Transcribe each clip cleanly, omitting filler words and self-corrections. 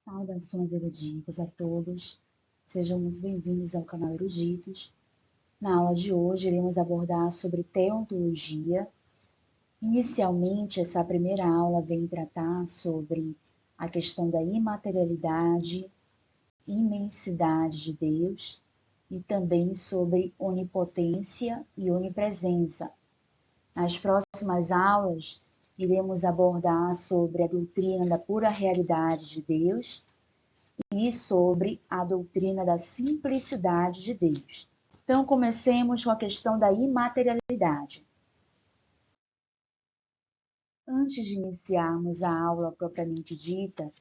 Saudações eruditas a todos, sejam muito bem-vindos ao canal Eruditos. Na aula de hoje iremos abordar sobre teontologia. Inicialmente, essa primeira aula vem tratar sobre a questão da imaterialidade, imensidade de Deus e também sobre onipotência e onipresença. Nas próximas aulas, iremos abordar sobre a doutrina da pura realidade de Deus e sobre a doutrina da simplicidade de Deus. Então, comecemos com a questão da imaterialidade. Antes de iniciarmos a aula propriamente dita,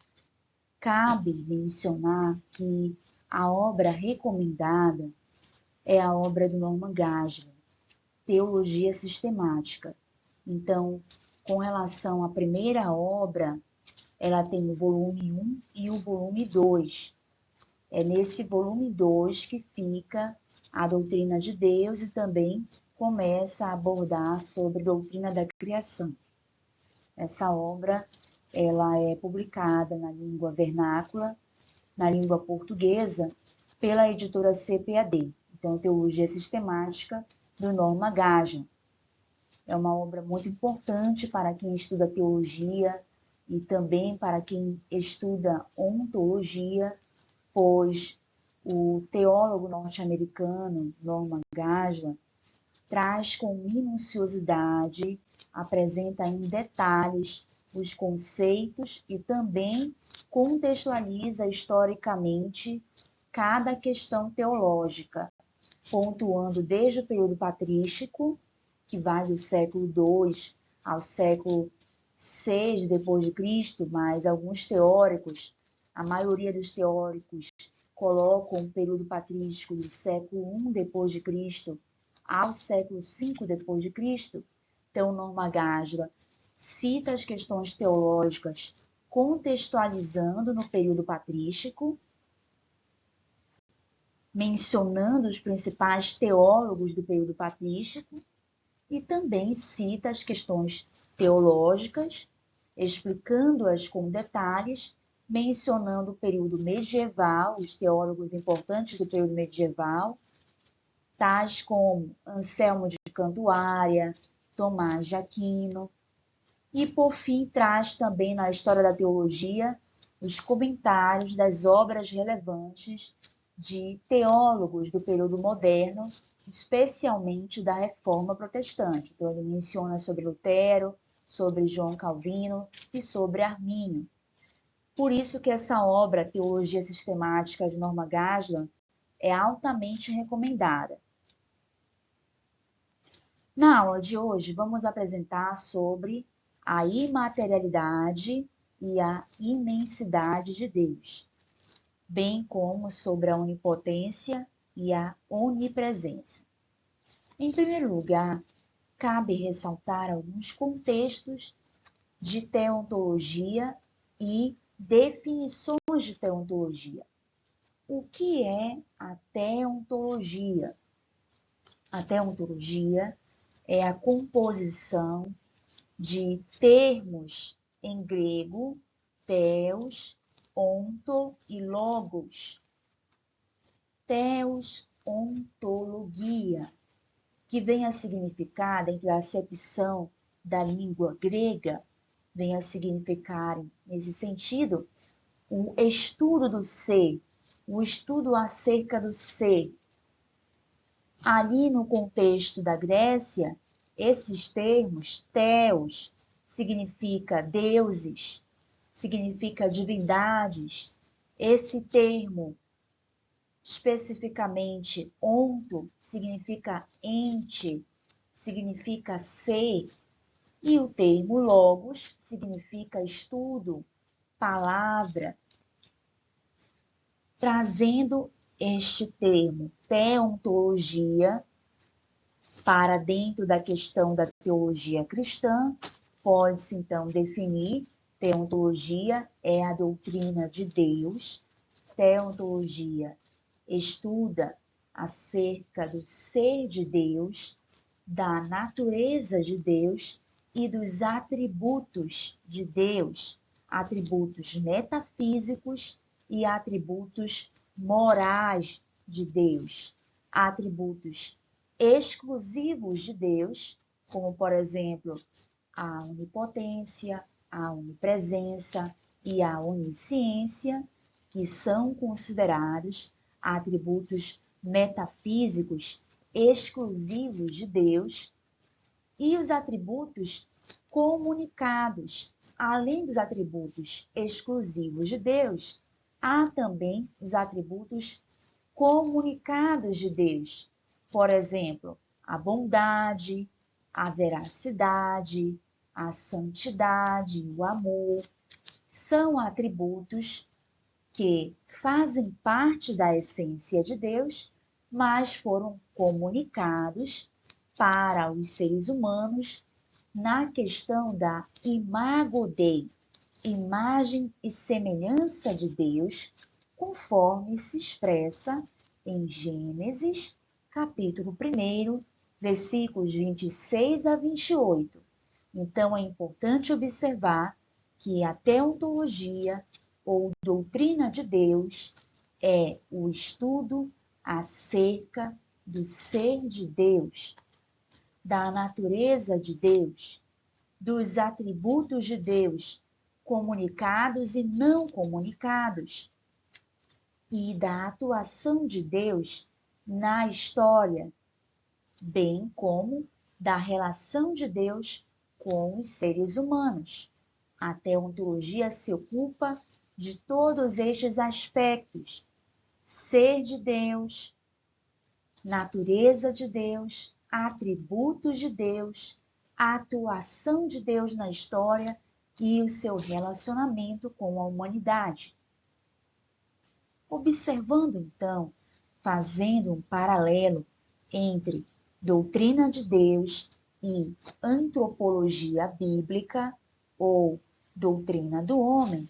cabe mencionar que a obra recomendada é a obra do Norman Geisler, Teologia Sistemática. Então, com relação à primeira obra, ela tem o volume 1 e o volume 2. É nesse volume 2 que fica a doutrina de Deus e também começa a abordar sobre a doutrina da criação. Essa obra ela é publicada na língua vernácula, na língua portuguesa, pela editora CPAD. Então, Teologia Sistemática, do Norman Geisler. É uma obra muito importante para quem estuda teologia e também para quem estuda ontologia, pois o teólogo norte-americano Norman Geisler traz com minuciosidade, apresenta em detalhes os conceitos e também contextualiza historicamente cada questão teológica, pontuando desde o período patrístico, que vai do século II ao século VI depois de Cristo, mas alguns teóricos, a maioria dos teóricos, colocam o período patrístico do século I depois de Cristo ao século V depois de Cristo. Então, Norman Geisler cita as questões teológicas contextualizando no período patrístico, mencionando os principais teólogos do período patrístico, e também cita as questões teológicas, explicando-as com detalhes, mencionando o período medieval, os teólogos importantes do período medieval, tais como Anselmo de Cantuária, Tomás de Aquino, e por fim traz também na história da teologia os comentários das obras relevantes de teólogos do período moderno, especialmente da Reforma Protestante. Então, ele menciona sobre Lutero, sobre João Calvino e sobre Armínio. Por isso que essa obra, Teologia Sistemática de Norman Geisler, é altamente recomendada. Na aula de hoje, vamos apresentar sobre a imaterialidade e a imensidade de Deus, bem como sobre a onipotência e a onipresença. Em primeiro lugar, cabe ressaltar alguns contextos de teontologia e definições de teontologia. O que é a teontologia? A teontologia é a composição de termos em grego, theos, onto e logos. Theos, ontologia, que vem a significar, dentro da acepção da língua grega, vem a significar, nesse sentido, o estudo do ser, o estudo acerca do ser. Ali no contexto da Grécia, esses termos, theos, significa deuses, significa divindades. Esse termo, especificamente onto, significa ente, significa ser. E o termo logos significa estudo, palavra. Trazendo este termo teontologia para dentro da questão da teologia cristã, pode-se então definir: teontologia é a doutrina de Deus, teontologia estuda acerca do ser de Deus, da natureza de Deus e dos atributos de Deus, atributos metafísicos e atributos morais de Deus, atributos exclusivos de Deus, como, por exemplo, a onipotência, a onipresença e a onisciência, que são considerados atributos metafísicos exclusivos de Deus, e os atributos comunicados. Além dos atributos exclusivos de Deus, há também os atributos comunicados de Deus. Por exemplo, a bondade, a veracidade, a santidade, o amor, são atributos que fazem parte da essência de Deus, mas foram comunicados para os seres humanos na questão da imago Dei, imagem e semelhança de Deus, conforme se expressa em Gênesis, capítulo 1, versículos 26 a 28. Então, é importante observar que a teontologia ou doutrina de Deus é o estudo acerca do ser de Deus, da natureza de Deus, dos atributos de Deus, comunicados e não comunicados, e da atuação de Deus na história, bem como da relação de Deus com os seres humanos. A teontologia se ocupa de todos estes aspectos: ser de Deus, natureza de Deus, atributos de Deus, a atuação de Deus na história e o seu relacionamento com a humanidade. Observando, então, fazendo um paralelo entre doutrina de Deus e antropologia bíblica ou doutrina do homem,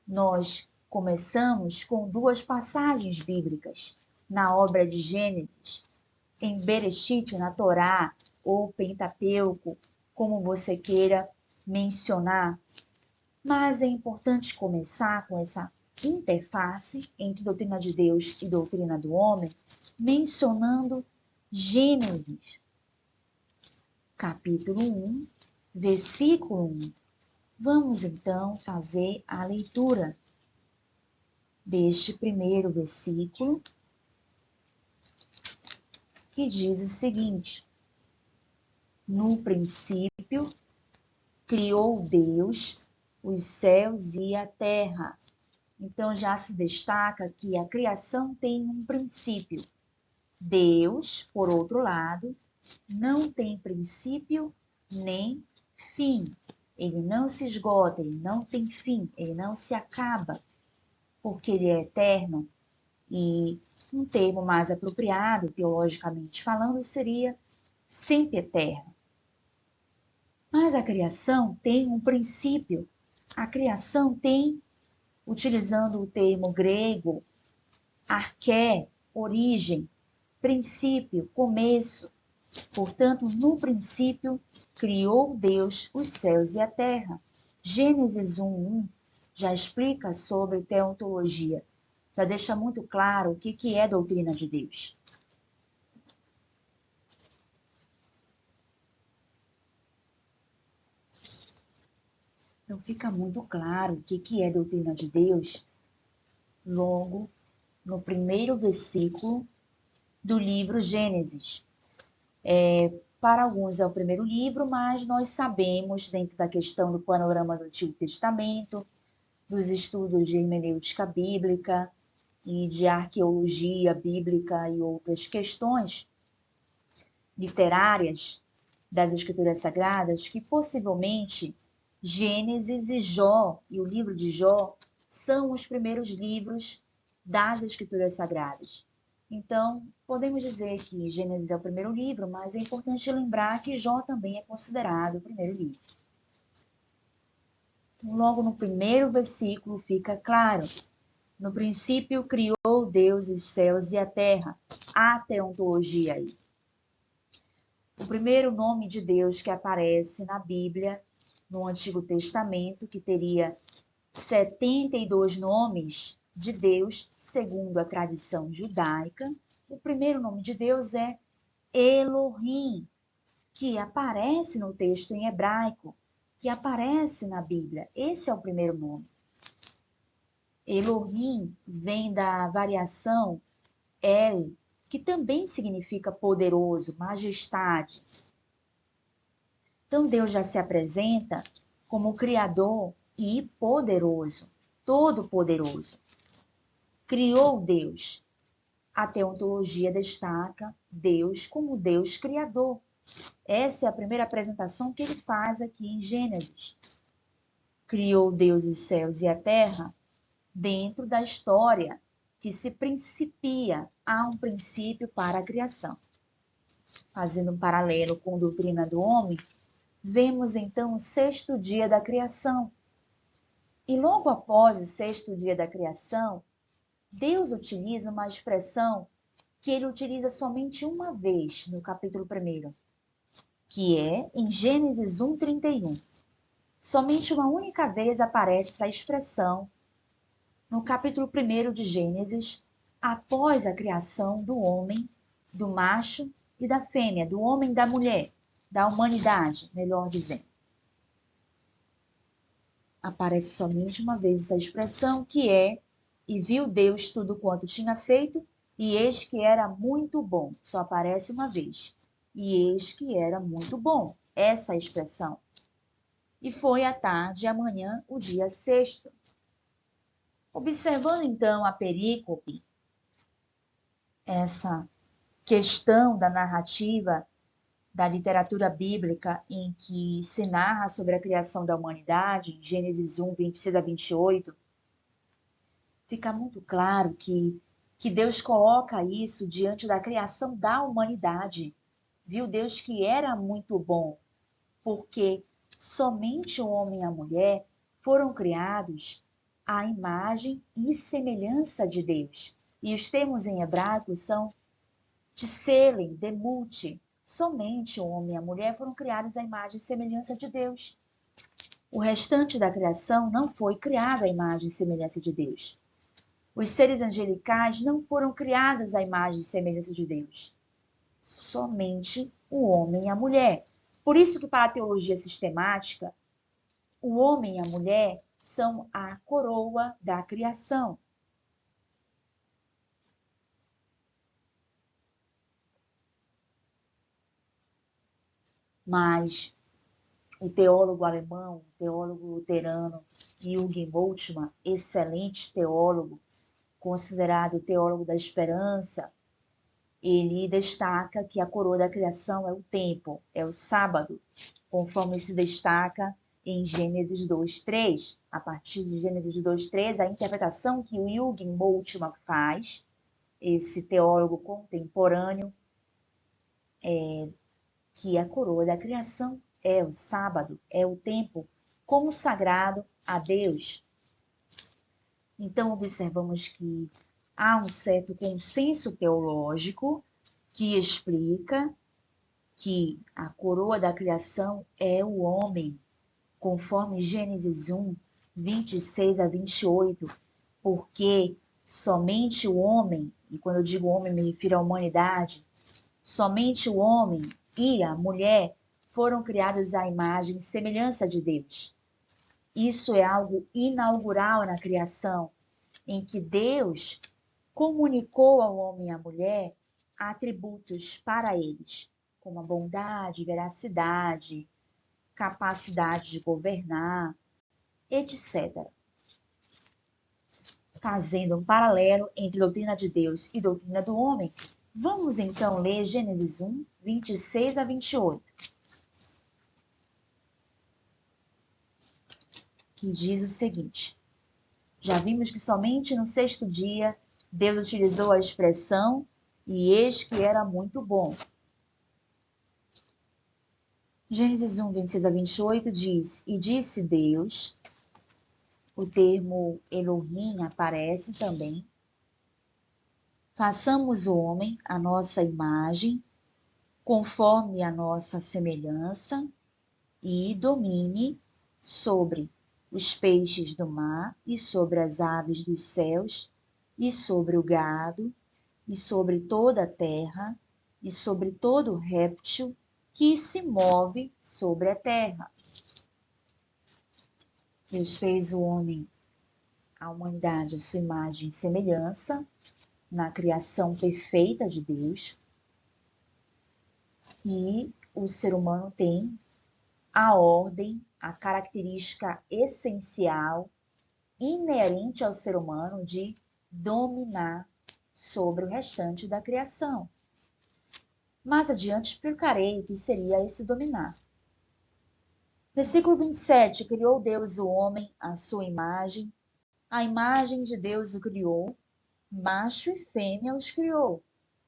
nós começamos com duas passagens bíblicas na obra de Gênesis, em Bereshit, na Torá, ou Pentateuco, como você queira mencionar. Mas é importante começar com essa interface entre doutrina de Deus e doutrina do homem, mencionando Gênesis, capítulo 1, versículo 1. Vamos então fazer a leitura deste primeiro versículo, que diz o seguinte: no princípio criou Deus os céus e a terra. Então já se destaca que a criação tem um princípio. Deus, por outro lado, não tem princípio nem fim. Ele não se esgota, ele não tem fim, ele não se acaba, porque ele é eterno. E um termo mais apropriado, teologicamente falando, seria sempre eterno. Mas a criação tem um princípio. A criação tem, utilizando o termo grego, arché, origem, princípio, começo. Portanto, no princípio, criou Deus os céus e a terra. Gênesis 1:1 já explica sobre teontologia, já deixa muito claro o que é doutrina de Deus. Então, fica muito claro o que é doutrina de Deus logo no primeiro versículo do livro Gênesis. Para alguns é o primeiro livro, mas nós sabemos, dentro da questão do panorama do Antigo Testamento, dos estudos de hermenêutica bíblica e de arqueologia bíblica e outras questões literárias das Escrituras Sagradas, que possivelmente Gênesis e Jó e o livro de Jó são os primeiros livros das Escrituras Sagradas. Então, podemos dizer que Gênesis é o primeiro livro, mas é importante lembrar que Jó também é considerado o primeiro livro. Logo no primeiro versículo fica claro: no princípio criou Deus os céus e a terra. Há teontologia aí. O primeiro nome de Deus que aparece na Bíblia, no Antigo Testamento, que teria 72 nomes de Deus, segundo a tradição judaica. O primeiro nome de Deus é Elohim, que aparece no texto em hebraico, que aparece na Bíblia. Esse é o primeiro nome. Elohim vem da variação El, que também significa poderoso, majestade. Então Deus já se apresenta como Criador e poderoso, todo-poderoso. Criou Deus. A teontologia destaca Deus como Deus Criador. Essa é a primeira apresentação que ele faz aqui em Gênesis. Criou Deus os céus e a terra dentro da história que se principia. Há um princípio para a criação. Fazendo um paralelo com a doutrina do homem, vemos então o sexto dia da criação. E logo após o sexto dia da criação, Deus utiliza uma expressão que ele utiliza somente uma vez no capítulo 1, que é em Gênesis 1:31. Somente uma única vez aparece essa expressão no capítulo 1 de Gênesis, após a criação do homem, do macho e da fêmea, do homem e da mulher, da humanidade, melhor dizendo. Aparece somente uma vez essa expressão, que é: e viu Deus tudo quanto tinha feito, e eis que era muito bom. Só aparece uma vez. E eis que era muito bom. Essa é a expressão. E foi à tarde e amanhã o dia sexto. Observando então a perícope, essa questão da narrativa da literatura bíblica em que se narra sobre a criação da humanidade, em Gênesis 1:26-28, fica muito claro que Deus coloca isso diante da criação da humanidade. Viu Deus que era muito bom, porque somente o homem e a mulher foram criados à imagem e semelhança de Deus. E os termos em hebraico são tselem, demute. Somente o homem e a mulher foram criados à imagem e semelhança de Deus. O restante da criação não foi criado à imagem e semelhança de Deus. Os seres angelicais não foram criados à imagem e semelhança de Deus. Somente o homem e a mulher. Por isso que para a teologia sistemática, o homem e a mulher são a coroa da criação. Mas o teólogo alemão, o teólogo luterano, Jürgen Moltmann, excelente teólogo, considerado o teólogo da esperança, ele destaca que a coroa da criação é o tempo, é o sábado, conforme se destaca em Gênesis 2:3. A partir de Gênesis 2:3, a interpretação que o Jürgen Moltmann faz, esse teólogo contemporâneo, é que a coroa da criação é o sábado, é o tempo consagrado a Deus. Então, observamos que há um certo consenso teológico que explica que a coroa da criação é o homem, conforme Gênesis 1:26-28, porque somente o homem, e quando eu digo homem me refiro à humanidade, somente o homem e a mulher foram criados à imagem e semelhança de Deus. Isso é algo inaugural na criação, em que Deus comunicou ao homem e à mulher atributos para eles, como a bondade, veracidade, capacidade de governar, etc. Fazendo um paralelo entre doutrina de Deus e doutrina do homem, vamos então ler Gênesis 1:26-28. Que diz o seguinte: já vimos que somente no sexto dia Deus utilizou a expressão e eis que era muito bom. Gênesis 1:26-28 diz: e disse Deus, o termo Elohim aparece também, façamos o homem à nossa imagem, conforme a nossa semelhança, e domine sobre os peixes do mar, e sobre as aves dos céus, e sobre o gado, e sobre toda a terra, e sobre todo réptil que se move sobre a terra. Deus fez o homem, a humanidade, a sua imagem e semelhança, na criação perfeita de Deus. E o ser humano tem a ordem, a característica essencial, inerente ao ser humano de dominar sobre o restante da criação. Mais adiante explicarei o que seria esse dominar. Versículo 27. Criou Deus o homem à sua imagem. A imagem de Deus o criou, macho e fêmea os criou.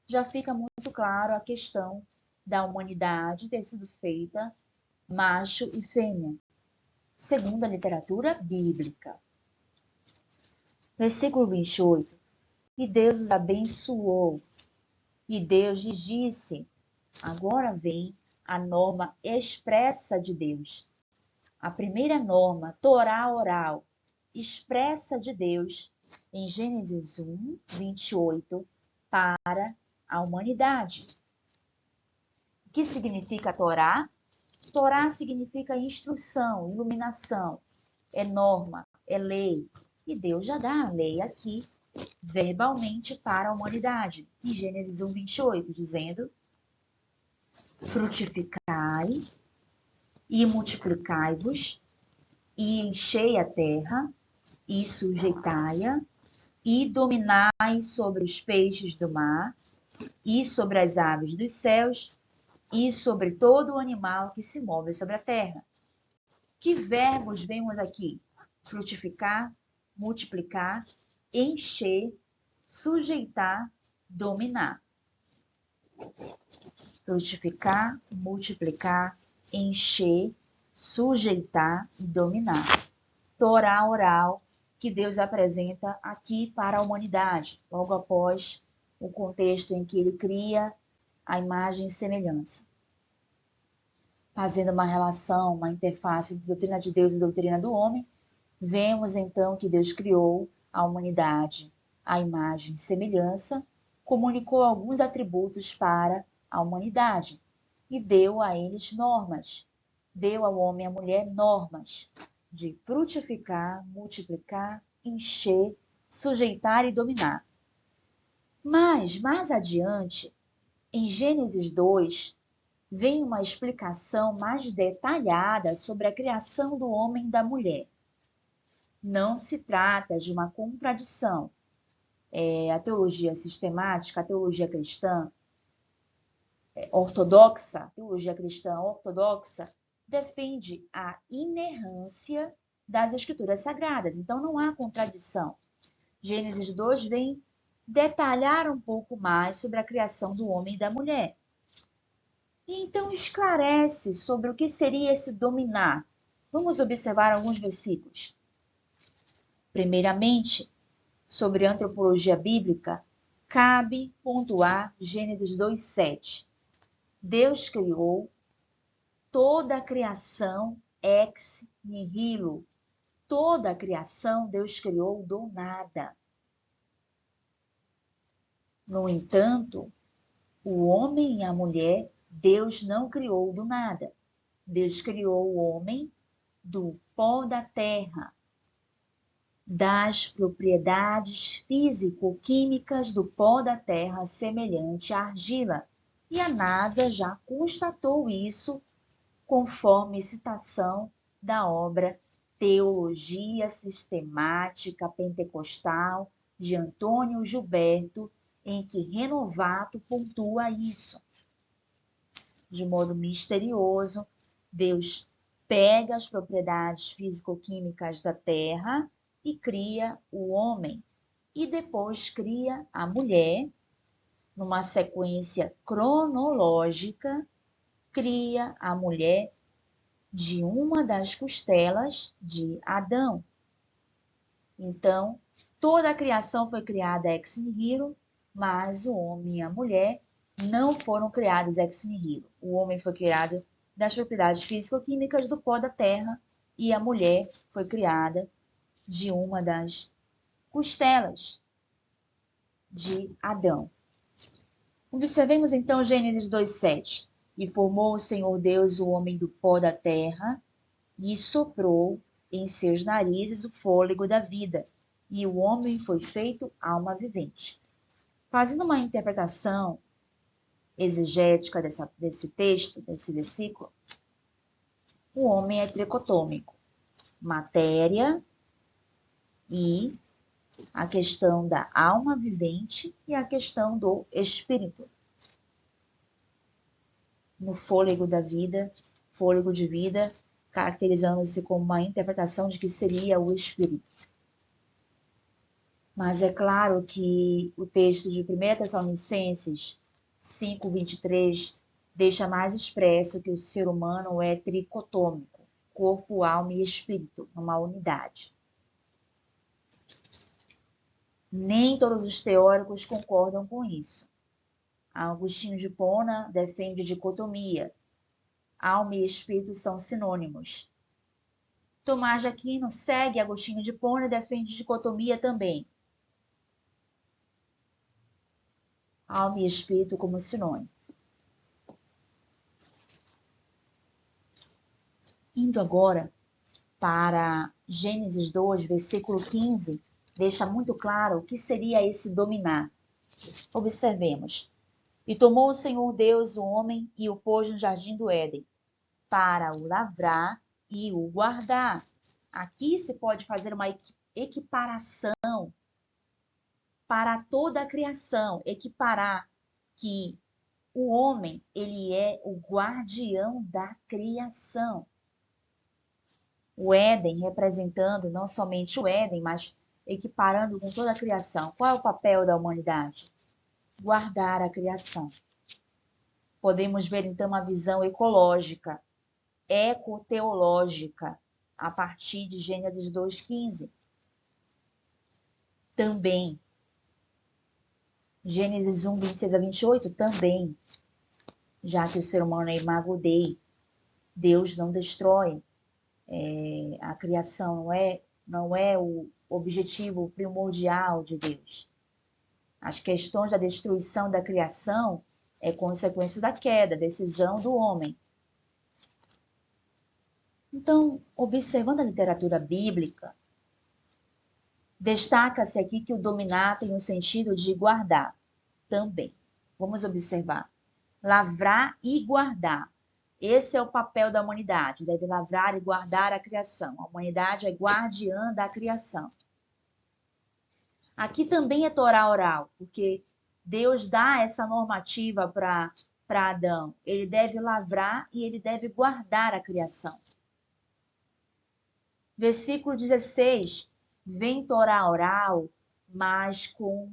Já fica muito claro a questão da humanidade ter sido feita macho e fêmea, segundo a literatura bíblica. Versículo 28. E Deus os abençoou. E Deus lhes disse. Agora vem a norma expressa de Deus. A primeira norma, Torá oral, expressa de Deus em Gênesis 1, 28, para a humanidade. O que significa Torá? Torá significa instrução, iluminação, é norma, é lei. E Deus já dá a lei aqui, verbalmente, para a humanidade. Em Gênesis 1, 28, dizendo: frutificai e multiplicai-vos, e enchei a terra, e sujeitai-a, e dominai sobre os peixes do mar, e sobre as aves dos céus, e sobre todo o animal que se move sobre a terra. Que verbos vemos aqui? Frutificar, multiplicar, encher, sujeitar, dominar. Frutificar, multiplicar, encher, sujeitar e dominar. Torá oral que Deus apresenta aqui para a humanidade, logo após o contexto em que ele cria a imagem e semelhança. Fazendo uma relação, uma interface de doutrina de Deus e doutrina do homem, vemos então que Deus criou a humanidade à imagem e semelhança, comunicou alguns atributos para a humanidade e deu a eles normas. Deu ao homem e à mulher normas de frutificar, multiplicar, encher, sujeitar e dominar. Mas, mais adiante, em Gênesis 2, vem uma explicação mais detalhada sobre a criação do homem e da mulher. Não se trata de uma contradição. A teologia sistemática, a teologia cristã ortodoxa, a teologia cristã ortodoxa, defende a inerrância das escrituras sagradas. Então, não há contradição. Gênesis 2 vem detalhar um pouco mais sobre a criação do homem e da mulher. E então esclarece sobre o que seria esse dominar. Vamos observar alguns versículos. Primeiramente, sobre a antropologia bíblica, cabe pontuar Gênesis 2:7. Deus criou toda a criação ex nihilo. Toda a criação Deus criou do nada. No entanto, o homem e a mulher Deus não criou do nada. Deus criou o homem do pó da terra, das propriedades físico-químicas do pó da terra semelhante à argila. E a NASA já constatou isso conforme citação da obra Teologia Sistemática Pentecostal de Antônio Gilberto, em que Renovato pontua isso. De modo misterioso, Deus pega as propriedades físico-químicas da terra e cria o homem. E depois cria a mulher, numa sequência cronológica, cria a mulher de uma das costelas de Adão. Então, toda a criação foi criada ex nihilo, mas o homem e a mulher não foram criados ex nihilo. O homem foi criado das propriedades físico-químicas do pó da terra e a mulher foi criada de uma das costelas de Adão. Observemos então Gênesis 2:7. E formou o Senhor Deus o homem do pó da terra, e soprou em seus narizes o fôlego da vida, e o homem foi feito alma vivente. Fazendo uma interpretação exegética desse texto, desse versículo, o homem é tricotômico. Matéria e a questão da alma vivente e a questão do espírito. No fôlego da vida, fôlego de vida, caracterizando-se como uma interpretação de que seria o espírito. Mas é claro que o texto de 1 Tessalonicenses 5:23 deixa mais expresso que o ser humano é tricotômico, corpo, alma e espírito, numa unidade. Nem todos os teóricos concordam com isso. Agostinho de Hipona defende dicotomia. Alma e espírito são sinônimos. Tomás de Aquino segue Agostinho de Hipona e defende dicotomia também. Alma e espírito como sinônimo. Indo agora para Gênesis 2, versículo 15, deixa muito claro o que seria esse dominar. Observemos. E tomou o Senhor Deus o homem e o pôs no jardim do Éden, para o lavrar e o guardar. Aqui se pode fazer uma equiparação para toda a criação, equiparar que o homem, ele é o guardião da criação. O Éden representando não somente o Éden, mas equiparando com toda a criação. Qual é o papel da humanidade? Guardar a criação. Podemos ver então uma visão ecológica, ecoteológica, a partir de Gênesis 2:15. Também, Gênesis 1:26-28, também, já que o ser humano é imago Dei, Deus não destrói a criação, não é o objetivo primordial de Deus. As questões da destruição da criação é consequência da queda, decisão do homem. Então, observando a literatura bíblica, destaca-se aqui que o dominar tem o sentido de guardar também. Vamos observar. Lavrar e guardar. Esse é o papel da humanidade, deve lavrar e guardar a criação. A humanidade é guardiã da criação. Aqui também é Torá oral, porque Deus dá essa normativa para Adão. Ele deve lavrar e ele deve guardar a criação. Versículo 16, vem Torá oral, mas com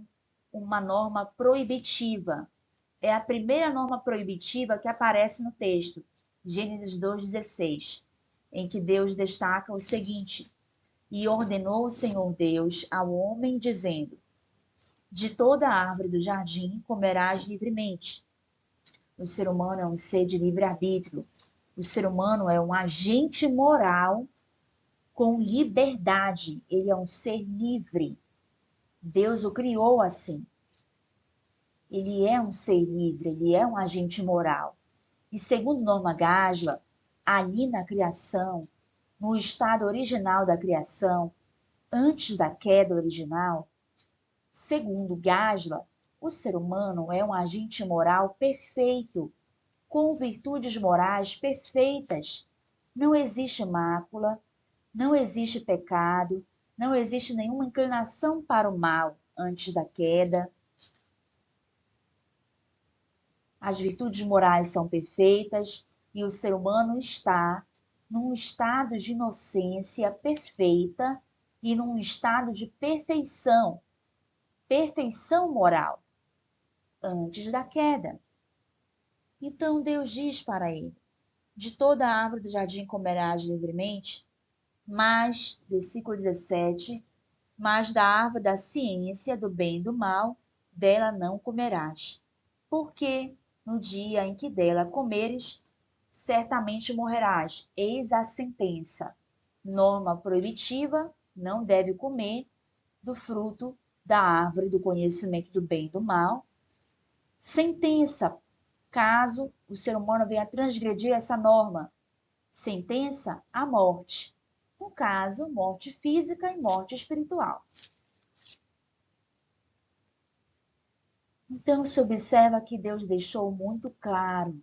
uma norma proibitiva. É a primeira norma proibitiva que aparece no texto, Gênesis 2:16, em que Deus destaca o seguinte: e ordenou o Senhor Deus ao homem, dizendo: de toda árvore do jardim comerás livremente. O ser humano é um ser de livre-arbítrio. O ser humano é um agente moral com liberdade. Ele é um ser livre. Deus o criou assim. Ele é um ser livre, ele é um agente moral. E segundo Norma Gasla, ali na criação, no estado original da criação, antes da queda original, segundo Gasla, o ser humano é um agente moral perfeito, com virtudes morais perfeitas. Não existe mácula, não existe pecado, não existe nenhuma inclinação para o mal antes da queda. As virtudes morais são perfeitas e o ser humano está num estado de inocência perfeita e num estado de perfeição, perfeição moral, antes da queda. Então Deus diz para ele: de toda a árvore do jardim comerás livremente, mas, versículo 17, mas da árvore da ciência do bem e do mal, dela não comerás, porque no dia em que dela comeres, certamente morrerás. Eis a sentença. Norma proibitiva: não deve comer do fruto da árvore do conhecimento do bem e do mal. Sentença: caso o ser humano venha a transgredir essa norma. Sentença: a morte. No caso, morte física e morte espiritual. Então, se observa que Deus deixou muito claro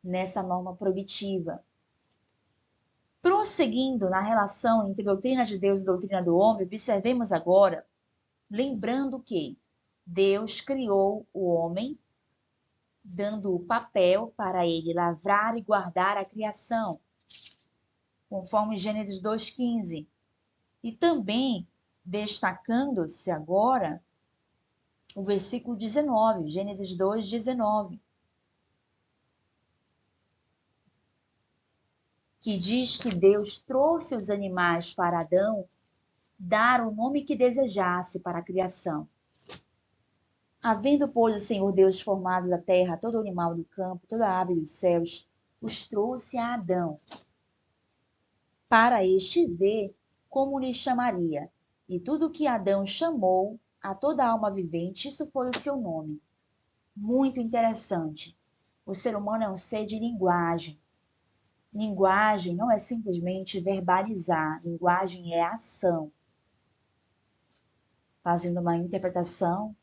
nessa norma proibitiva. Prosseguindo na relação entre doutrina de Deus e doutrina do homem, observemos agora, lembrando que Deus criou o homem, dando o papel para ele lavrar e guardar a criação, conforme Gênesis 2,15. E também destacando-se agora o versículo 19, Gênesis 2,19, que diz que Deus trouxe os animais para Adão dar o nome que desejasse para a criação. Havendo, pois, o Senhor Deus formado da terra todo animal do campo, toda ave dos céus, os trouxe a Adão, para este ver como lhe chamaria. E tudo que Adão chamou a toda alma vivente, isso foi o seu nome. Muito interessante. O ser humano é um ser de linguagem. Linguagem não é simplesmente verbalizar, linguagem é ação. Fazendo uma interpretação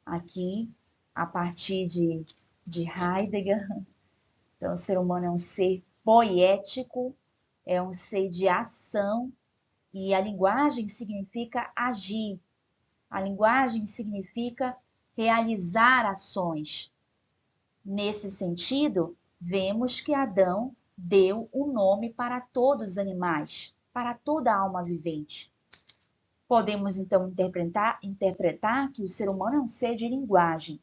aqui a partir de Heidegger. Então, o ser humano é um ser poético, é um ser de ação, e a linguagem significa agir. A linguagem significa realizar ações. Nesse sentido, vemos que Adão deu o nome para todos os animais, para toda alma vivente. Podemos, então, interpretar que o ser humano é um ser de linguagem.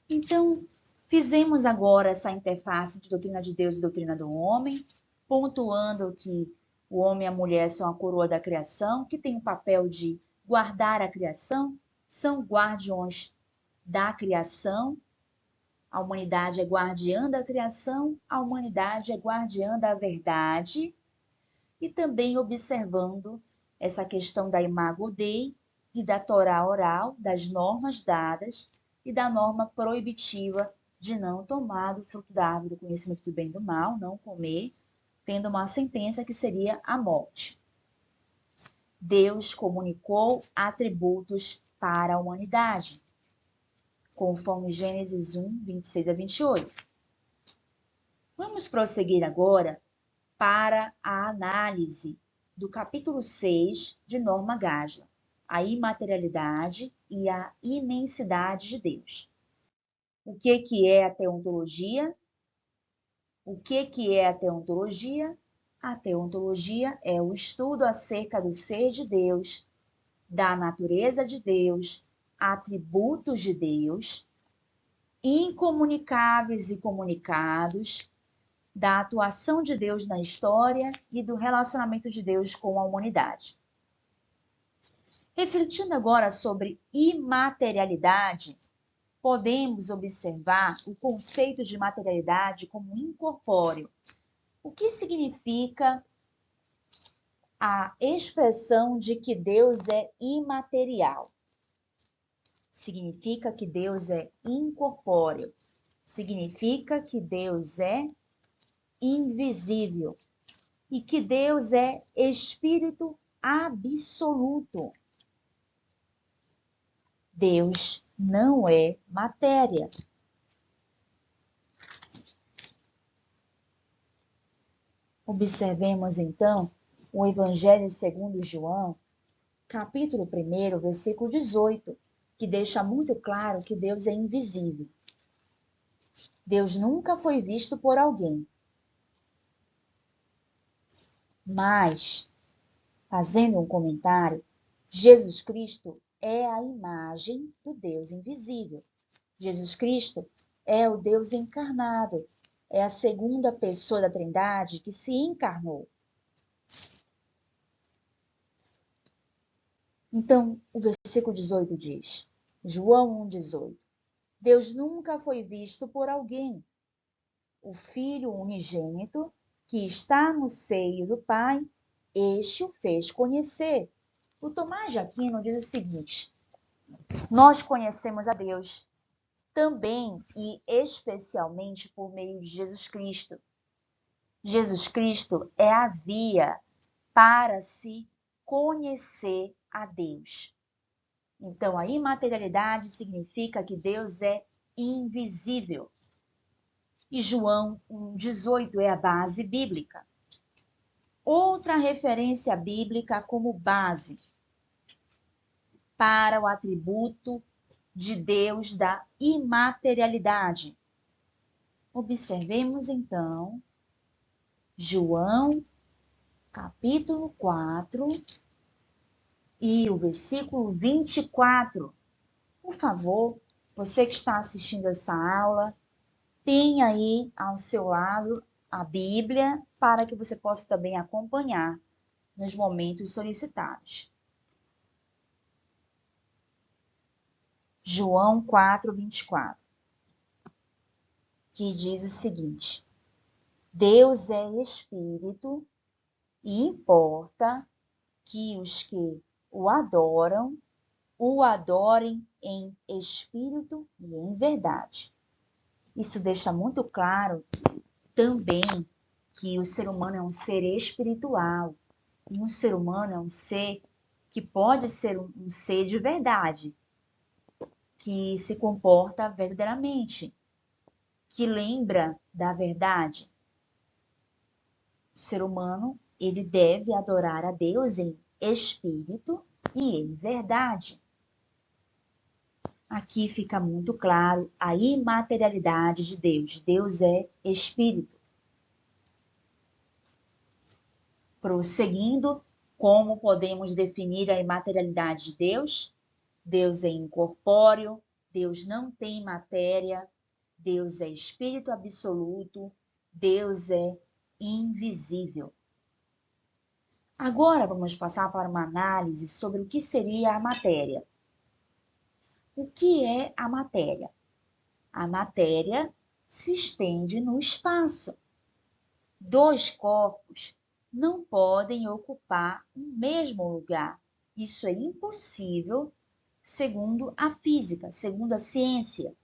Então, fizemos agora essa interface entre doutrina de Deus e doutrina do homem, pontuando que o homem e a mulher são a coroa da criação, que tem o papel de guardar a criação, são guardiões da criação. A humanidade é guardiã da criação, a humanidade é guardiã da verdade, e também observando essa questão da imago Dei e da Torá oral, das normas dadas e da norma proibitiva de não tomar do fruto da árvore do conhecimento do bem e do mal, não comer, tendo uma sentença que seria a morte. Deus comunicou atributos para a humanidade, conforme Gênesis 1, 26 a 28. Vamos prosseguir agora para a análise do capítulo 6 de Norma Gásla, a imaterialidade e a imensidade de Deus. O que é a teontologia? O que é a teontologia? A teontologia é o estudo acerca do ser de Deus, da natureza de Deus, atributos de Deus, incomunicáveis e comunicados, da atuação de Deus na história e do relacionamento de Deus com a humanidade. Refletindo agora sobre imaterialidade, podemos observar o conceito de materialidade como incorpóreo. O que significa a expressão de que Deus é imaterial? Significa que Deus é incorpóreo. Significa que Deus é invisível e que Deus é espírito absoluto. Deus não é matéria. Observemos então o Evangelho segundo João, capítulo 1, versículo 18, que deixa muito claro que Deus é invisível. Deus nunca foi visto por alguém. Mas, fazendo um comentário, Jesus Cristo é a imagem do Deus invisível. Jesus Cristo é o Deus encarnado, é a segunda pessoa da Trindade que se encarnou. Então, o versículo 18 diz, João 1,18, Deus nunca foi visto por alguém. o Filho unigênito, que está no seio do Pai, este o fez conhecer. O Tomás de Aquino diz o seguinte: nós conhecemos a Deus também e especialmente por meio de Jesus Cristo. Jesus Cristo é a via para se conhecer a Deus. Então, a imaterialidade significa que Deus é invisível. E João 1,18 é a base bíblica. Outra referência bíblica como base para o atributo de Deus da imaterialidade. Observemos então João, capítulo 4 e o versículo 24. Por favor, você que está assistindo essa aula, tenha aí ao seu lado a Bíblia para que você possa também acompanhar nos momentos solicitados. João 4, 24, que diz o seguinte: Deus é Espírito e importa que os que o adorem em espírito e em verdade. Isso deixa muito claro também que o ser humano é um ser espiritual. E um ser humano é um ser que pode ser um ser de verdade, que se comporta verdadeiramente, que lembra da verdade. O ser humano, ele deve adorar a Deus em espírito e em verdade. Aqui fica muito claro a imaterialidade de Deus. Deus é espírito. Prosseguindo, como podemos definir a imaterialidade de Deus? Deus é incorpóreo, Deus não tem matéria, Deus é espírito absoluto, Deus é invisível. Agora vamos passar para uma análise sobre o que seria a matéria. O que é a matéria? A matéria se estende no espaço. Dois corpos não podem ocupar o mesmo lugar. Isso é impossível, segundo a física, segundo a ciência.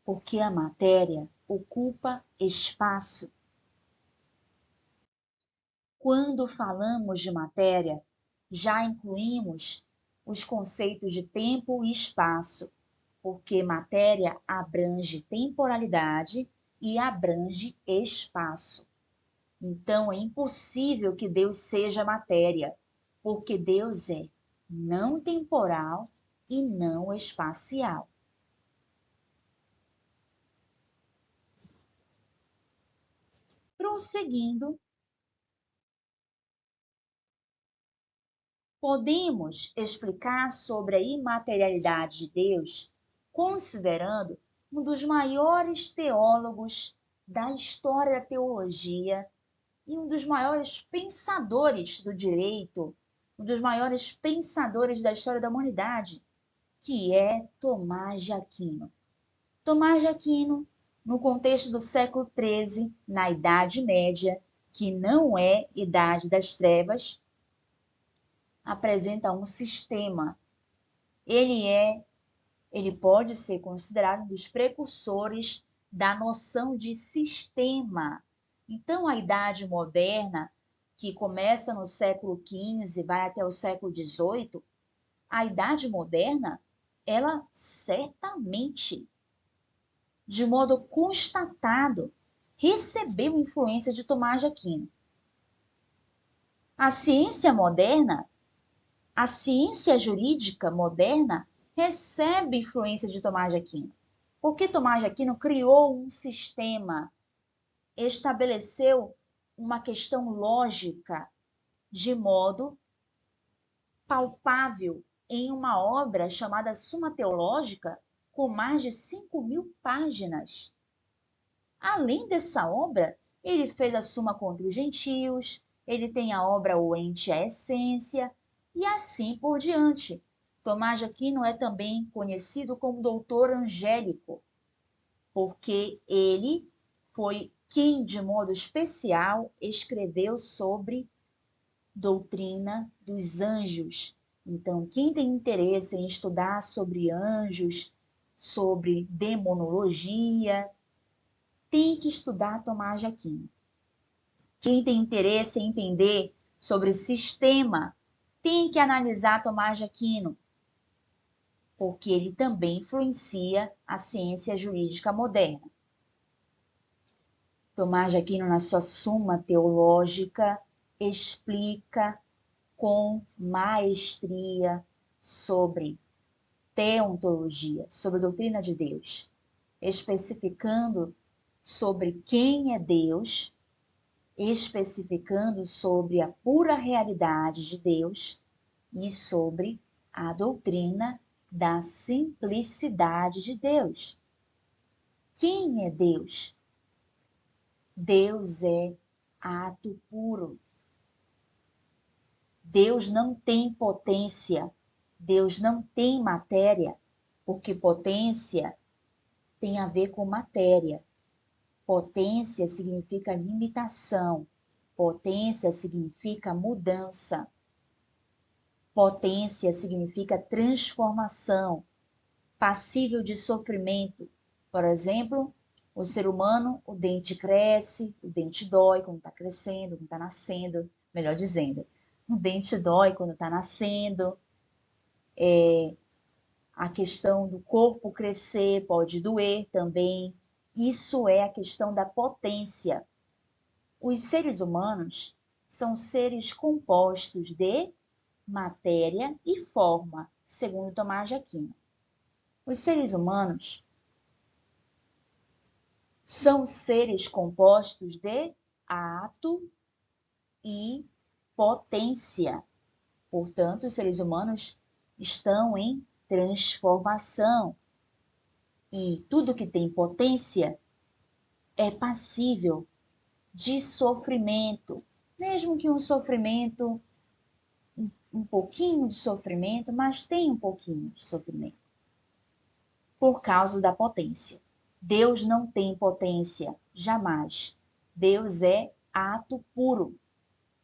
Porque a matéria ocupa espaço. Quando falamos de matéria, já incluímos os conceitos de tempo e espaço, porque matéria abrange temporalidade e abrange espaço. Então, é impossível que Deus seja matéria, porque Deus é não temporal e não espacial. Prosseguindo, podemos explicar sobre a imaterialidade de Deus considerando um dos maiores teólogos da história da teologia e um dos maiores pensadores do direito, um dos maiores pensadores da história da humanidade, que é Tomás de Aquino. Tomás de Aquino, no contexto do século XIII, na Idade Média, que não é Idade das Trevas, apresenta um sistema. Ele pode ser considerado um dos precursores da noção de sistema. Então, a Idade Moderna, que começa no século XV e vai até o século XVIII, a Idade Moderna, ela certamente, de modo constatado, recebeu influência de Tomás de Aquino. A ciência moderna, a ciência jurídica moderna, recebe influência de Tomás de Aquino. Porque Tomás de Aquino criou um sistema, estabeleceu uma questão lógica de modo palpável em uma obra chamada Suma Teológica, com mais de 5.000 páginas. Além dessa obra, ele fez a Suma contra os Gentios, ele tem a obra O Ente e a Essência, e assim por diante. Tomás de Aquino é também conhecido como doutor angélico. porque ele foi quem, de modo especial, escreveu sobre doutrina dos anjos. Então, quem tem interesse em estudar sobre anjos, sobre demonologia, tem que estudar Tomás de Aquino. Quem tem interesse em entender sobre sistema, tem que analisar Tomás de Aquino, porque ele também influencia a ciência jurídica moderna. Tomás de Aquino, na sua Suma Teológica, explica com maestria sobre teontologia, sobre a doutrina de Deus, especificando sobre quem é Deus, especificando sobre a pura realidade de Deus e sobre a doutrina da simplicidade de Deus. Quem é Deus? Deus é ato puro. Deus não tem potência, Deus não tem matéria, porque potência tem a ver com matéria. Potência significa limitação, potência significa mudança, potência significa transformação, passível de sofrimento. Por exemplo, o ser humano, o dente cresce, o dente dói quando está crescendo, quando está nascendo, melhor dizendo. O dente dói quando está nascendo. A questão do corpo crescer pode doer também. Isso é a questão da potência. Os seres humanos são seres compostos de matéria e forma, segundo Tomás de Aquino. Os seres humanos são seres compostos de ato e potência. Portanto, os seres humanos estão em transformação. E tudo que tem potência é passível de sofrimento, mesmo que um sofrimento, um pouquinho de sofrimento, mas tem um pouquinho de sofrimento, por causa da potência. Deus não tem potência, jamais. Deus é ato puro,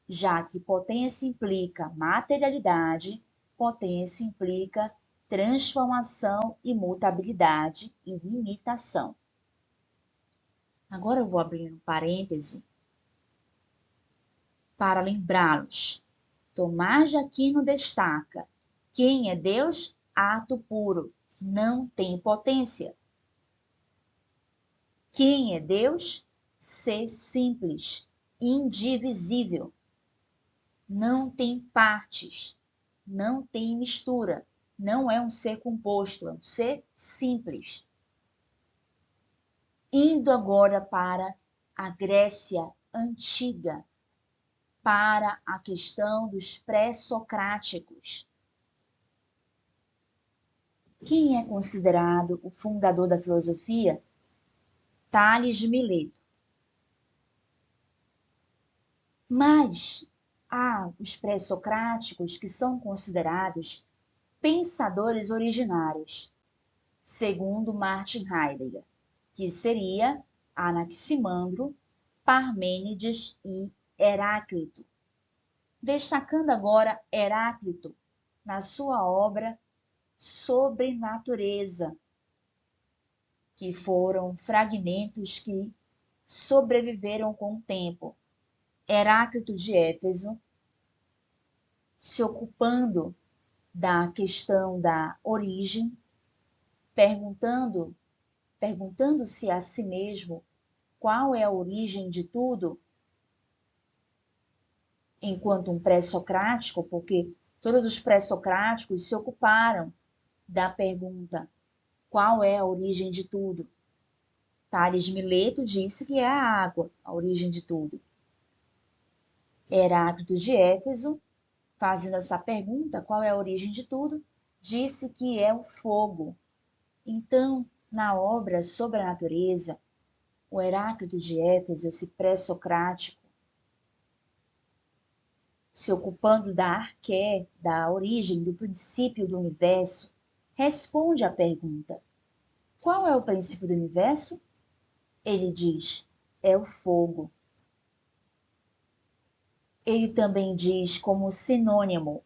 já que potência implica materialidade, potência implica transformação, imutabilidade e limitação. Agora eu vou abrir um parêntese para lembrá-los. Tomás de Aquino destaca: quem é Deus? Ato puro, não tem potência. Quem é Deus? Ser simples, indivisível. Não tem partes, não tem mistura, não é um ser composto, é um ser simples. Indo agora para a Grécia Antiga, para a questão dos pré-socráticos. Quem é considerado o fundador da filosofia? Tales de Mileto. Mas há os pré-socráticos que são considerados pensadores originários, segundo Martin Heidegger, que seria Anaximandro, Parmênides e Heráclito. Destacando agora Heráclito na sua obra Sobre Natureza, que foram fragmentos que sobreviveram com o tempo. Heráclito de Éfeso, se ocupando da questão da origem, perguntando-se a si mesmo qual é a origem de tudo, enquanto um pré-socrático, porque todos os pré-socráticos se ocuparam da pergunta: qual é a origem de tudo? Tales de Mileto disse que é a água, a origem de tudo. Heráclito de Éfeso, fazendo essa pergunta, qual é a origem de tudo, disse que é o fogo. Então, na obra Sobre a Natureza, o Heráclito de Éfeso, esse pré-socrático, se ocupando da arqué, da origem, do princípio do universo, responde à pergunta: Qual é o princípio do universo? Ele diz, é o fogo. Ele também diz como sinônimo,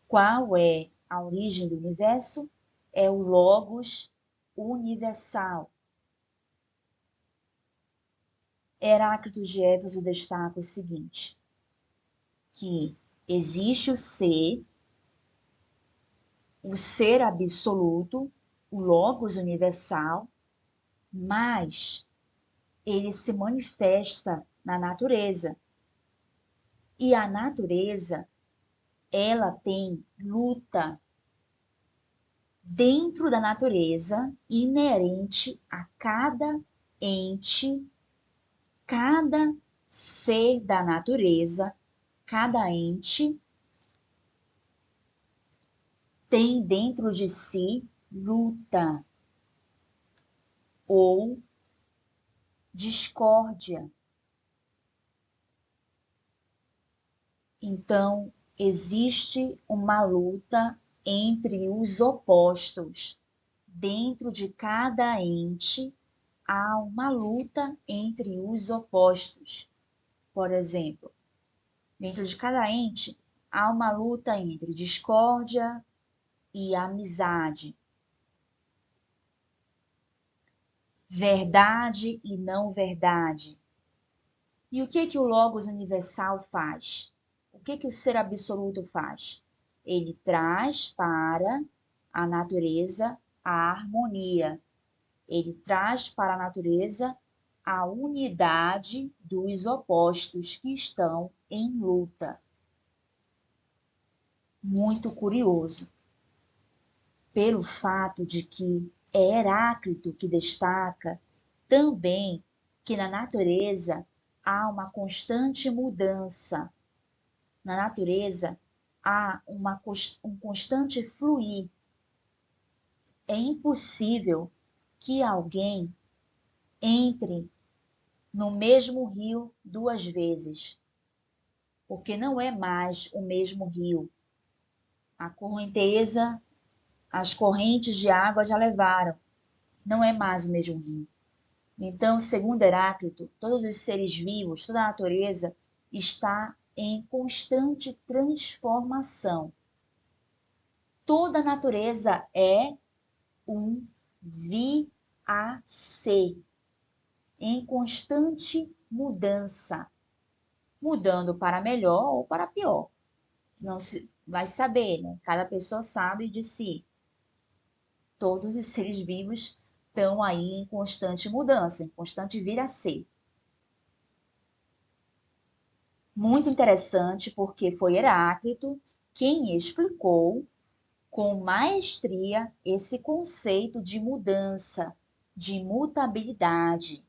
qual é a origem do universo? É o Logos universal. Heráclito de Éfeso destaca o seguinte, que existe o ser absoluto, o Logos universal, mas ele se manifesta na natureza. E a natureza, ela tem luta dentro da natureza, inerente a cada ente, cada ser da natureza, cada ente tem dentro de si luta ou discórdia. Então, existe uma luta entre os opostos. Dentro de cada ente, há uma luta entre os opostos. Por exemplo, dentro de cada ente, há uma luta entre discórdia e amizade, verdade e não verdade. E o que o Logos universal faz? O que o ser absoluto faz? Ele traz para a natureza a harmonia. Ele traz para a natureza a unidade dos opostos que estão em luta. Muito curioso, pelo fato de que é Heráclito que destaca também que na natureza há uma constante mudança. Na natureza há um constante fluir. É impossível que alguém entre no mesmo rio duas vezes, porque não é mais o mesmo rio. A correnteza, as correntes de água já levaram, não é mais o mesmo rio. Então, segundo Heráclito, todos os seres vivos, toda a natureza está em constante transformação. Toda a natureza é um VAC, em constante mudança, mudando para melhor ou para pior. Não se vai saber, né? Cada pessoa sabe de si. Todos os seres vivos estão aí em constante mudança, em constante vir a ser. Muito interessante, porque foi Heráclito quem explicou com maestria esse conceito de mudança, de mutabilidade,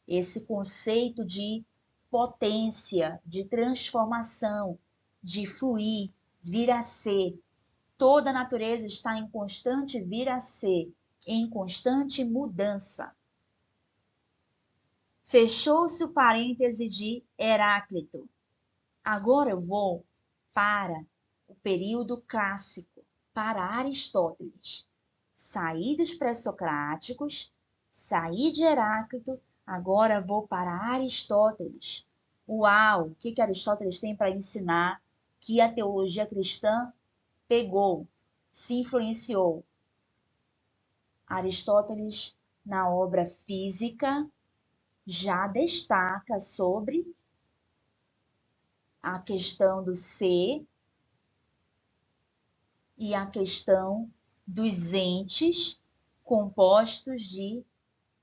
esse conceito de potência, de transformação, de fluir, vir a ser. Toda a natureza está em constante vir a ser, em constante mudança. Fechou-se o parêntese de Heráclito. Agora eu vou para o período clássico, para Aristóteles. Saí dos pré-socráticos, saí de Heráclito, agora vou para Aristóteles. Uau! O que Aristóteles tem para ensinar que a teologia cristã pegou, se influenciou? Aristóteles, na obra Física, já destaca sobre a questão do ser e a questão dos entes compostos de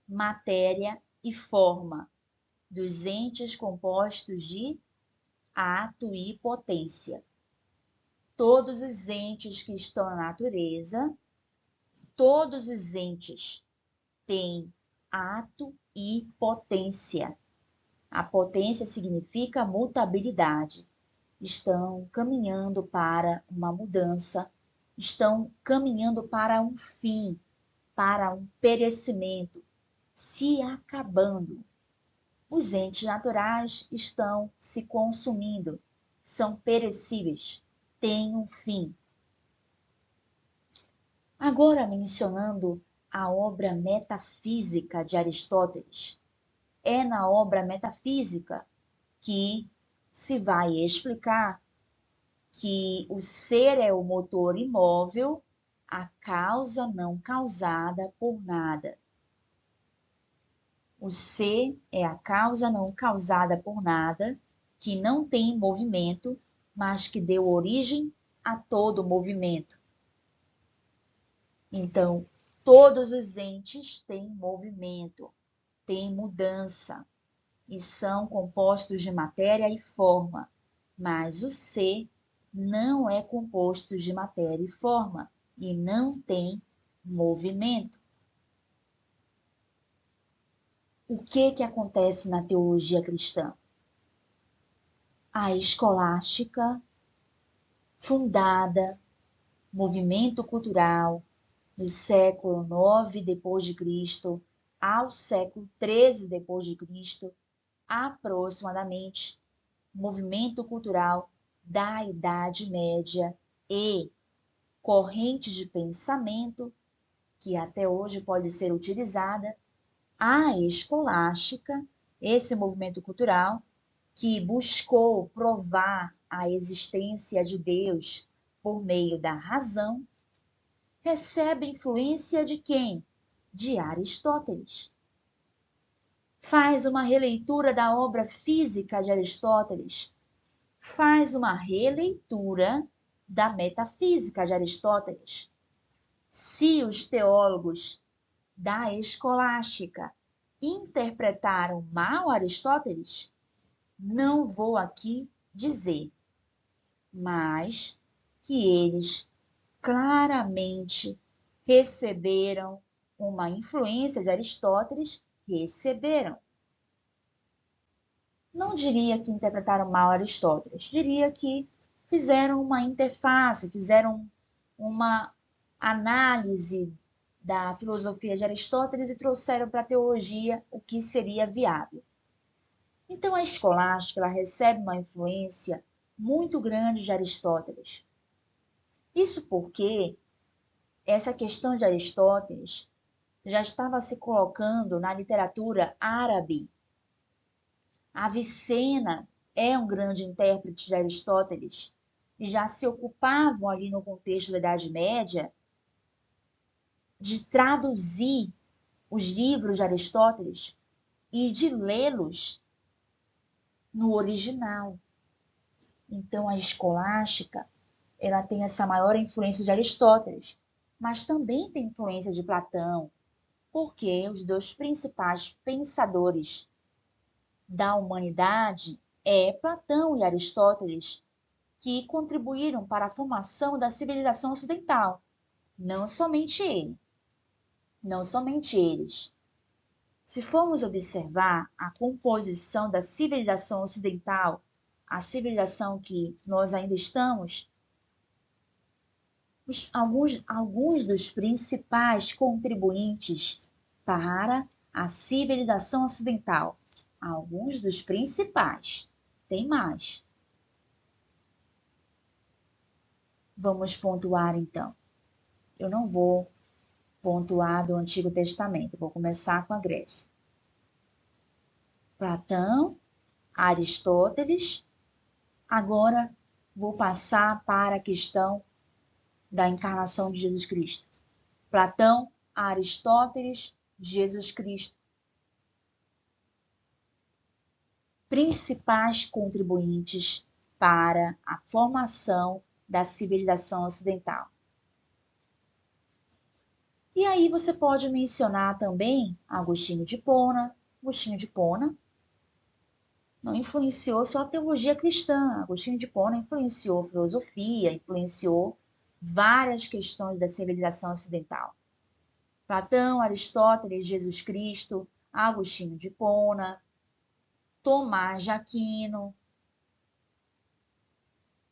matéria e forma, dos entes compostos de ato e potência. Todos os entes que estão na natureza, todos os entes têm ato e potência. A potência significa mutabilidade. Estão caminhando para uma mudança, estão caminhando para um fim, para um perecimento, se acabando. Os entes naturais estão se consumindo, são perecíveis, têm um fim. Agora mencionando a obra metafísica de Aristóteles. É na obra metafísica que se vai explicar que o ser é o motor imóvel, a causa não causada por nada. O ser é a causa não causada por nada, que não tem movimento, mas que deu origem a todo movimento. Então, todos os entes têm movimento, têm mudança e são compostos de matéria e forma, mas o ser não é composto de matéria e forma e não tem movimento. O que acontece na teologia cristã? A escolástica, fundada, movimento cultural, do século IX depois de Cristo ao século XIII depois de Cristo, aproximadamente, movimento cultural da Idade Média e corrente de pensamento que até hoje pode ser utilizada, a escolástica, esse movimento cultural que buscou provar a existência de Deus por meio da razão, recebe influência de quem? De Aristóteles. Faz uma releitura da obra física de Aristóteles, faz uma releitura da metafísica de Aristóteles. Se os teólogos da escolástica interpretaram mal Aristóteles, não vou aqui dizer, mas que eles claramente receberam uma influência de Aristóteles, receberam. Não diria que interpretaram mal Aristóteles, diria que fizeram uma interface, fizeram uma análise da filosofia de Aristóteles e trouxeram para a teologia o que seria viável. Então, a escolástica ela recebe uma influência muito grande de Aristóteles. Isso porque essa questão de Aristóteles já estava se colocando na literatura árabe. Avicena é um grande intérprete de Aristóteles e já se ocupavam ali no contexto da Idade Média de traduzir os livros de Aristóteles e de lê-los no original. Então, a escolástica ela tem essa maior influência de Aristóteles, mas também tem influência de Platão, porque os dois principais pensadores da humanidade é Platão e Aristóteles, que contribuíram para a formação da civilização ocidental. Não somente ele, não somente eles. Se formos observar a composição da civilização ocidental, a civilização que nós ainda estamos, alguns dos principais contribuintes para a civilização ocidental. Alguns dos principais. Tem mais. Vamos pontuar então. Eu não vou pontuar do Antigo Testamento. Vou começar com a Grécia. Platão, Aristóteles. Agora vou passar para a questão da encarnação de Jesus Cristo. Platão, Aristóteles, Jesus Cristo. Principais contribuintes para a formação da civilização ocidental. E aí você pode mencionar também Agostinho de Hipona. Agostinho de Hipona não influenciou só a teologia cristã. Agostinho de Hipona influenciou filosofia, influenciou várias questões da civilização ocidental. Platão, Aristóteles, Jesus Cristo, Agostinho de Hipona, Tomás de Aquino.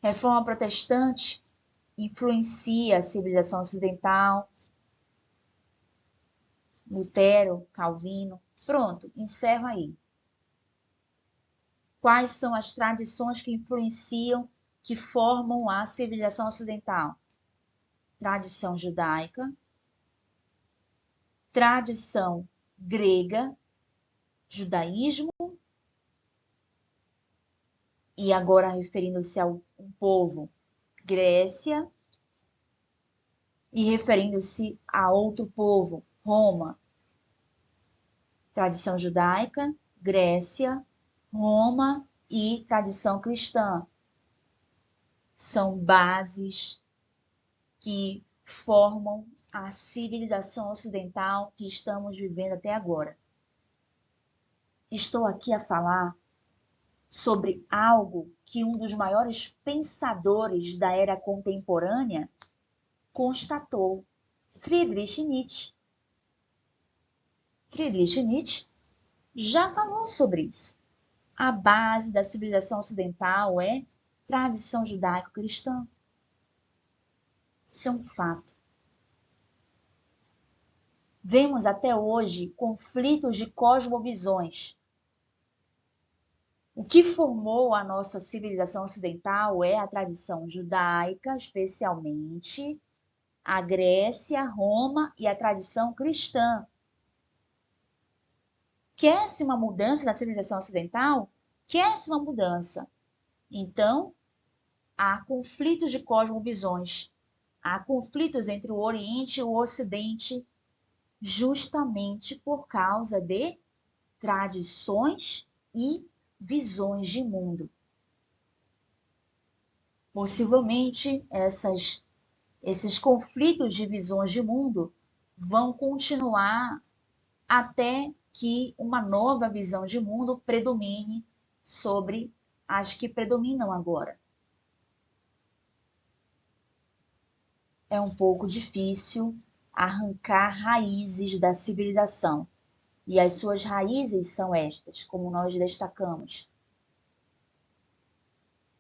Reforma protestante influencia a civilização ocidental. Lutero, Calvino. Pronto, encerro aí. Quais são as tradições que influenciam, que formam a civilização ocidental? Tradição judaica, tradição grega, judaísmo, e agora referindo-se a um povo, Grécia, e referindo-se a outro povo, Roma. Tradição judaica, Grécia, Roma e tradição cristã. São bases que formam a civilização ocidental que estamos vivendo até agora. Estou aqui a falar sobre algo que um dos maiores pensadores da era contemporânea constatou, Friedrich Nietzsche. Friedrich Nietzsche já falou sobre isso. A base da civilização ocidental é tradição judaico-cristã. Isso é um fato. Vemos até hoje conflitos de cosmovisões. O que formou a nossa civilização ocidental é a tradição judaica, especialmente a Grécia, Roma e a tradição cristã. Quer-se uma mudança na civilização ocidental? Quer-se uma mudança. Então, há conflitos de cosmovisões. Há conflitos entre o Oriente e o Ocidente, justamente por causa de tradições e visões de mundo. Possivelmente, esses conflitos de visões de mundo vão continuar até que uma nova visão de mundo predomine sobre as que predominam agora. É um pouco difícil arrancar raízes da civilização. E as suas raízes são estas, como nós destacamos.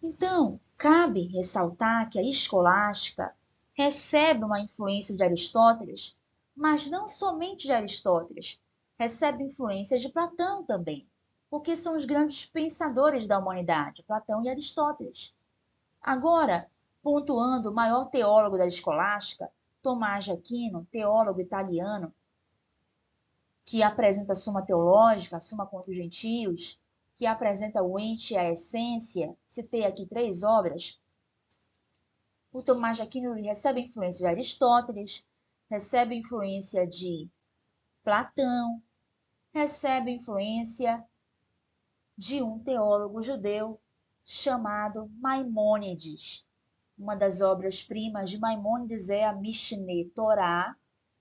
Então, cabe ressaltar que a escolástica recebe uma influência de Aristóteles, mas não somente de Aristóteles, recebe influência de Platão também, porque são os grandes pensadores da humanidade, Platão e Aristóteles. Agora, pontuando o maior teólogo da escolástica, Tomás de Aquino, teólogo italiano, que apresenta a Suma Teológica, a Suma contra os Gentios, que apresenta o Ente e a Essência, citei aqui 3 obras. O Tomás de Aquino recebe influência de Aristóteles, recebe influência de Platão, recebe influência de um teólogo judeu chamado Maimônides. Uma das obras-primas de Maimônides é a Mishneh Torá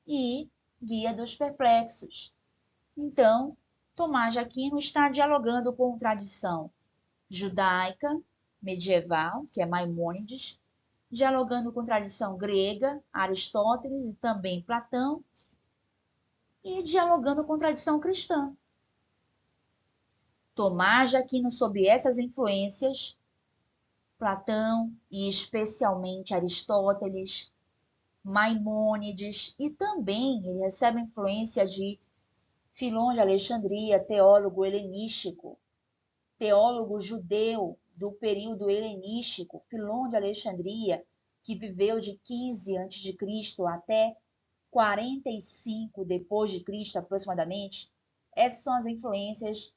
e Guia dos Perplexos. Então, Tomás de Aquino está dialogando com tradição judaica, medieval, que é Maimônides, dialogando com tradição grega, Aristóteles e também Platão, e dialogando com tradição cristã. Tomás de Aquino, sob essas influências, Platão e especialmente Aristóteles, Maimônides, e também ele recebe influência de Filon de Alexandria, teólogo helenístico, teólogo judeu do período helenístico, Filon de Alexandria, que viveu de 15 a.C. até 45 depois de Cristo aproximadamente. Essas são as influências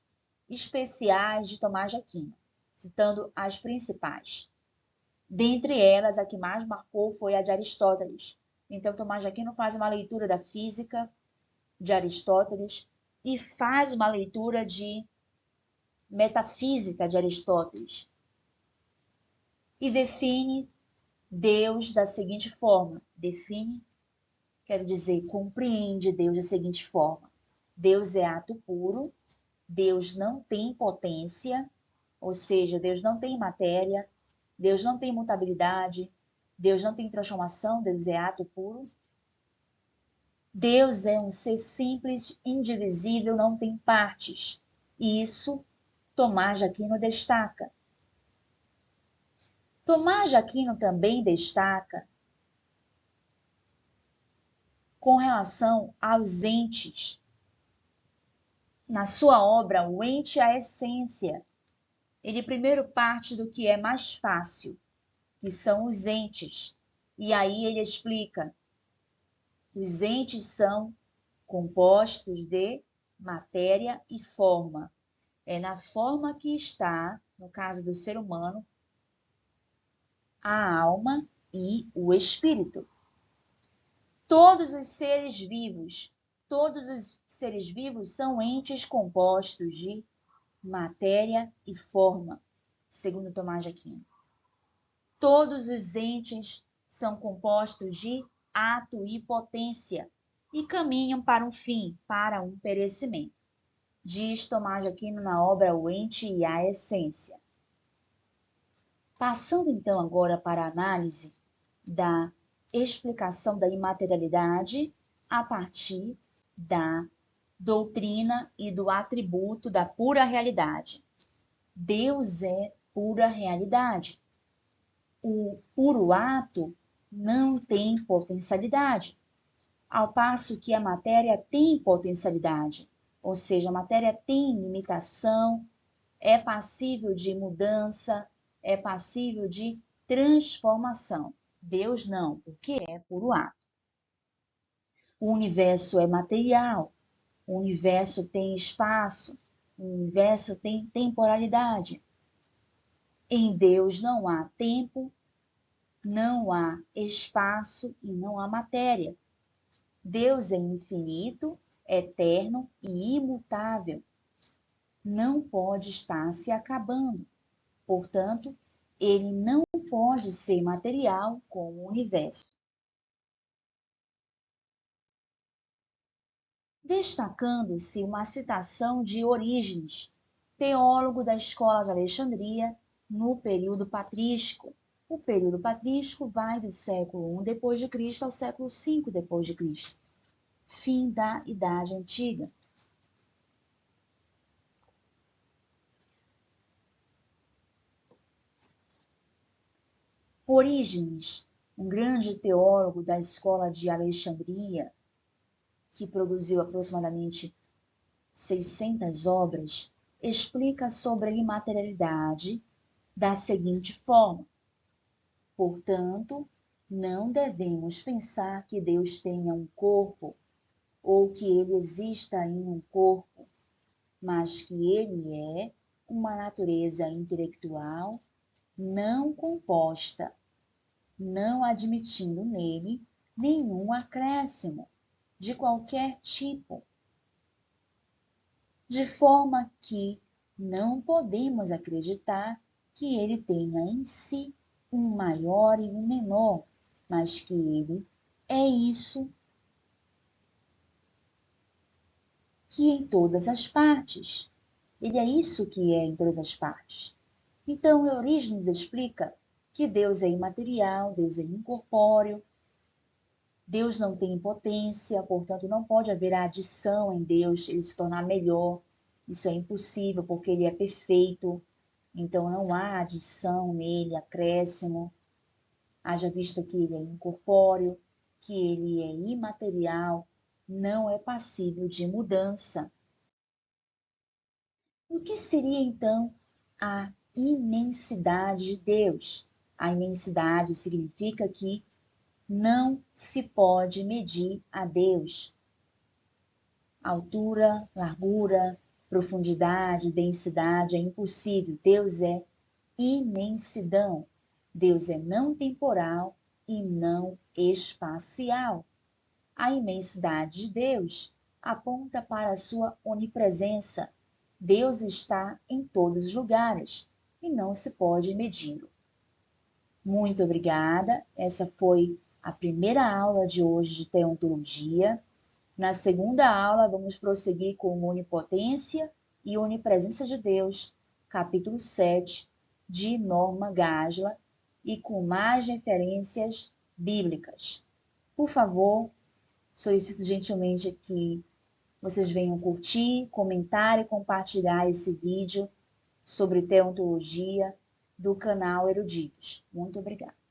especiais de Tomás de Aquino, citando as principais. Dentre elas, a que mais marcou foi a de Aristóteles. Então, Tomás de Aquino faz uma leitura da física de Aristóteles e faz uma leitura de metafísica de Aristóteles. E define Deus da seguinte forma. Define, quero dizer, compreende Deus da seguinte forma. Deus é ato puro, Deus não tem potência, ou seja, Deus não tem matéria, Deus não tem mutabilidade, Deus não tem transformação, Deus é ato puro. Deus é um ser simples, indivisível, não tem partes. E isso Tomás de Aquino destaca. Tomás de Aquino também destaca com relação aos entes. Na sua obra, O Ente e a Essência, ele primeiro parte do que é mais fácil, que são os entes. E aí ele explica: os entes são compostos de matéria e forma. É na forma que está, no caso do ser humano, a alma e o espírito. Todos os seres vivos são entes compostos de matéria e forma, segundo Tomás de Aquino. Todos os entes são compostos de ato e potência e caminham para um fim, para um perecimento. Diz Tomás de Aquino na obra O Ente e a Essência. Passando então agora para a análise da explicação da imaterialidade a partir da doutrina e do atributo da pura realidade. Deus é pura realidade. O puro ato não tem potencialidade, ao passo que a matéria tem potencialidade, ou seja, a matéria tem limitação, é passível de mudança, é passível de transformação. Deus não, porque é puro ato. O universo é material, o universo tem espaço, o universo tem temporalidade. Em Deus não há tempo, não há espaço e não há matéria. Deus é infinito, eterno e imutável. Não pode estar se acabando. Portanto, ele não pode ser material como o universo. Destacando-se uma citação de Orígenes, teólogo da Escola de Alexandria, no período patrístico. O período patrístico vai do século I d.C. ao século V d.C., fim da Idade Antiga. Orígenes, um grande teólogo da Escola de Alexandria, que produziu aproximadamente 600 obras, explica sobre a imaterialidade da seguinte forma: portanto, não devemos pensar que Deus tenha um corpo ou que ele exista em um corpo, mas que ele é uma natureza intelectual não composta, não admitindo nele nenhum acréscimo de qualquer tipo, de forma que não podemos acreditar que ele tenha em si um maior e um menor, mas que ele é isso que em todas as partes. Ele é isso que é em todas as partes. Então, Orígenes explica que Deus é imaterial, Deus é incorpóreo, Deus não tem potência, portanto não pode haver adição em Deus, ele se tornar melhor. Isso é impossível, porque ele é perfeito, então não há adição nele, acréscimo. Haja visto que ele é incorpóreo, que ele é imaterial, não é passível de mudança. O que seria então a imensidade de Deus? A imensidade significa que não se pode medir a Deus. Altura, largura, profundidade, densidade é impossível. Deus é imensidão. Deus é não temporal e não espacial. A imensidade de Deus aponta para a sua onipresença. Deus está em todos os lugares e não se pode medi-lo. Muito obrigada. Essa foi a primeira aula de hoje de teontologia. Na segunda aula, vamos prosseguir com onipotência e onipresença de Deus, capítulo 7, de Norma Gásla, e com mais referências bíblicas. Por favor, solicito gentilmente que vocês venham curtir, comentar e compartilhar esse vídeo sobre teontologia do canal Eruditos. Muito obrigada.